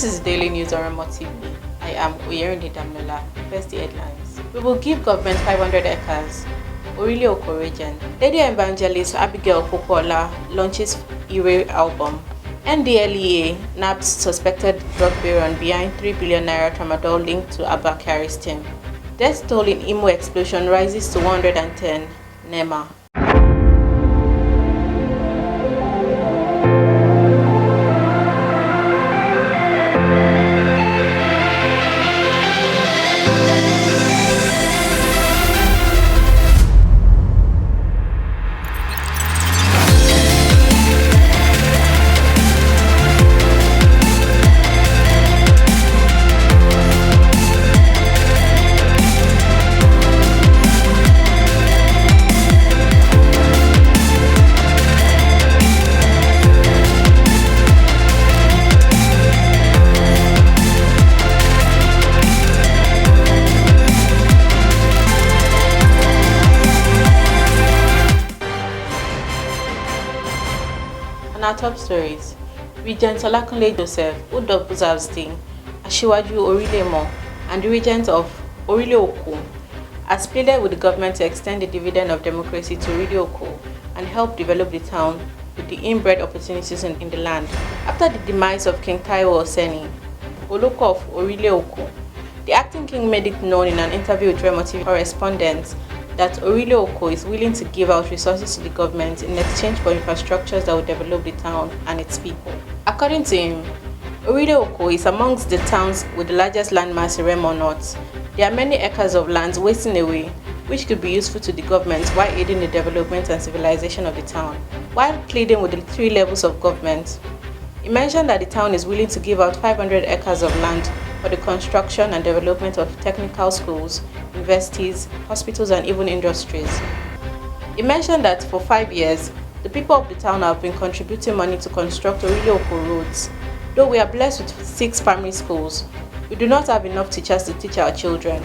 This is Daily News on Remo TV. I am Oyerinde Damola. First, the headlines. We will give government 500 acres. Orile Oko region. Lady evangelist Abigail Popola launches Ire album. NDLEA nabs suspected drug baron behind 3 billion naira tramadol linked to Abba Kyari's team. Death toll in Imo explosion rises to 110. NEMA. On our top stories, Regent Olakunle Joseph, who doubles as the Asiwaju Orile Mo and the Regent of Orile Oko, has pleaded with the government to extend the dividend of democracy to Orile Oko and help develop the town with the inbred opportunities in the land. After the demise of King Taiwo Oseni, Oloko of Orile Oko, the acting king made it known in an interview with Remo TV correspondents that Orile Oko is willing to give out resources to the government in exchange for infrastructures that will develop the town and its people. According to him, Orile Oko is amongst the towns with the largest landmass in Remo North. There are many acres of lands wasting away, which could be useful to the government while aiding the development and civilization of the town. While pleading with the three levels of government, he mentioned that the town is willing to give out 500 acres of land for the construction and development of technical schools, universities, hospitals, and even industries. He mentioned that for 5 years, the people of the town have been contributing money to construct Orile Oko roads. Though we are blessed with 6 primary schools, we do not have enough teachers to teach our children.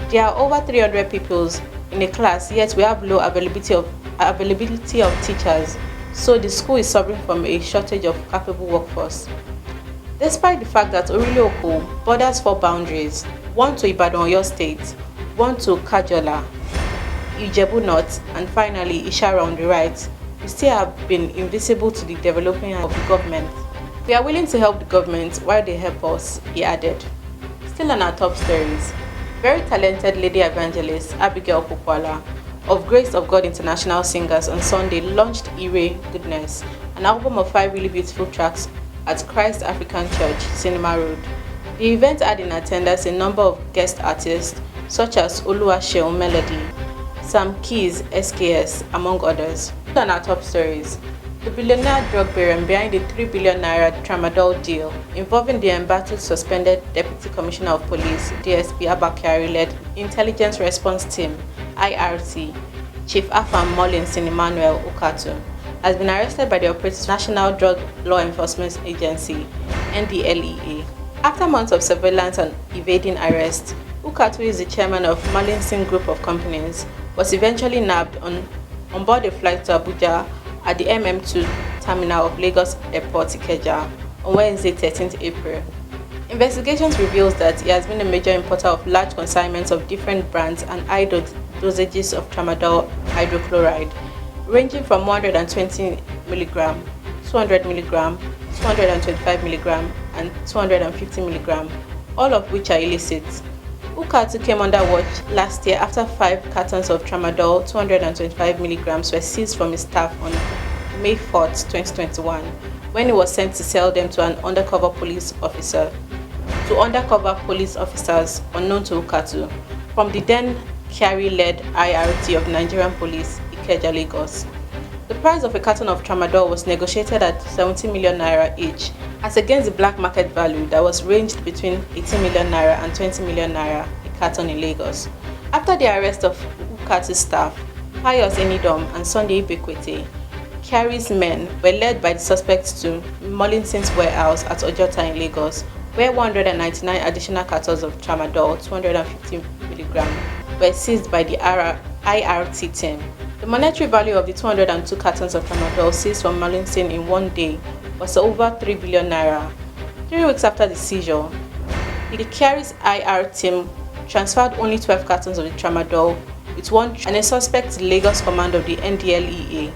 There are over 300 pupils in a class, yet we have low availability of teachers, so the school is suffering from a shortage of capable workforce. Despite the fact that Orile Oko borders 4 boundaries, one to Ibadan, Oyo State, one to Kajola, Ijebu North, and finally Ishara on the right, we still have been invisible to the development of the government. We are willing to help the government while they help us, he added. Still on our top stories, very talented lady evangelist Abigail Popola of Grace of God International Singers on Sunday launched Ire Goodness, an album of 5 really beautiful tracks at Christ African Church, Cinema Road. The event had in attendance a number of guest artists such as Oluwaseun Melody, Sam Keys, SKS, among others. On our top stories, the billionaire drug baron behind the 3 billion naira tramadol deal involving the embattled suspended Deputy Commissioner of Police, DSP Abba Kyari-led Intelligence Response Team, IRT, Chief Afam Molinsin Emmanuel Ukatu, has been arrested by the Operative National Drug Law Enforcement Agency, NDLEA. After months of surveillance and evading arrest, Ukatu is the chairman of Molinsin Group of Companies, was eventually nabbed on board a flight to Abuja at the MM2 terminal of Lagos Airport Ikeja on Wednesday, 13th April. Investigations reveals that he has been a major importer of large consignments of different brands and high dosages of tramadol hydrochloride, ranging from 120 mg, 200 mg, 225 mg, and 250 mg, all of which are illicit. Ukatu came under watch last year after 5 cartons of tramadol 225 mg were seized from his staff on May 4, 2021, when he was sent to sell them to undercover police officers unknown to Ukatu from the then Kyari-led IRT of Nigerian Police, Ikeja, Lagos. The price of a carton of tramadol was negotiated at 70 million naira each, as against the black market value that was ranged between 18 million naira and 20 million naira a carton in Lagos. After the arrest of Ukatu's staff, Pius Enidom and Sunday Ibekwete, Kyari's men were led by the suspects to Molinsin's warehouse at Ojota in Lagos, where 199 additional cartons of tramadol 250 mg were seized by the IRT team. The monetary value of the 202 cartons of tramadol seized from Molinsin in one day was over 3 billion naira, 3 weeks after the seizure, the Kyari's IR team transferred only 12 cartons of the tramadol with one and a suspect to Lagos command of the NDLEA,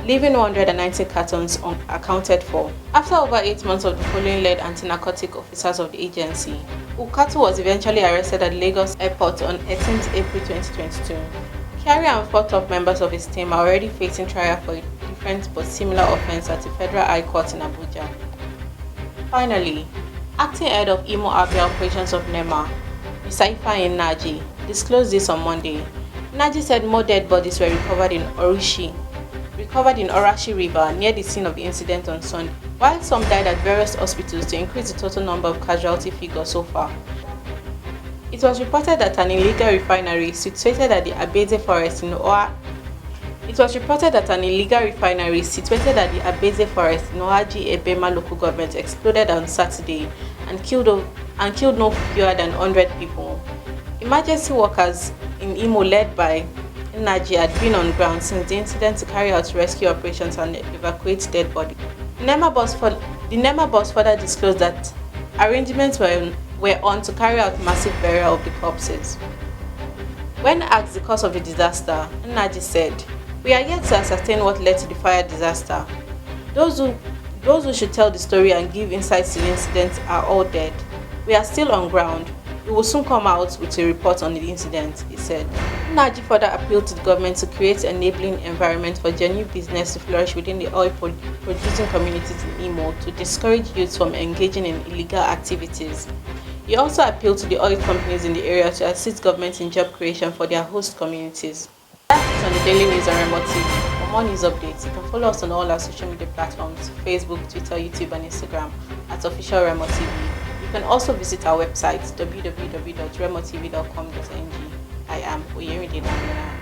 leaving 190 cartons unaccounted for. After over 8 months of the following-led anti-narcotic officers of the agency, Ukatu was eventually arrested at Lagos Airport on 18th April 2022. Kyari and 4 top members of his team are already facing trial for a different but similar offense at the Federal High Court in Abuja. Finally, acting head of Imo Abia operations of NEMA, Mr. Ifeanyi Naji, disclosed this on Monday. Naji said more dead bodies were recovered in Orashi River near the scene of the incident on Sunday, while some died at various hospitals to increase the total number of casualty figures so far. It was reported that an illegal refinery situated at the Abeze Forest in Ohaji Ebema local government exploded on Saturday and killed no fewer than 100 people. Emergency workers in Imo led by Naji had been on ground since the incident to carry out rescue operations and evacuate dead bodies. The NEMA boss further disclosed that arrangements were on to carry out massive burial of the corpses. When asked the cause of the disaster, Naji said, "We are yet to ascertain what led to the fire disaster. Those who should tell the story and give insights to the incident are all dead. We are still on ground. We will soon come out with a report on the incident," he said. Naji further appealed to the government to create an enabling environment for genuine business to flourish within the oil-producing communities in Imo to discourage youths from engaging in illegal activities. He also appealed to the oil companies in the area to assist government in job creation for their host communities. That's it on the Daily News on Remo TV. For more news updates, you can follow us on all our social media platforms: Facebook, Twitter, YouTube, and Instagram at Official Remo TV. You can also visit our website www.remotv.com.ng. I am Oyemide Damilola.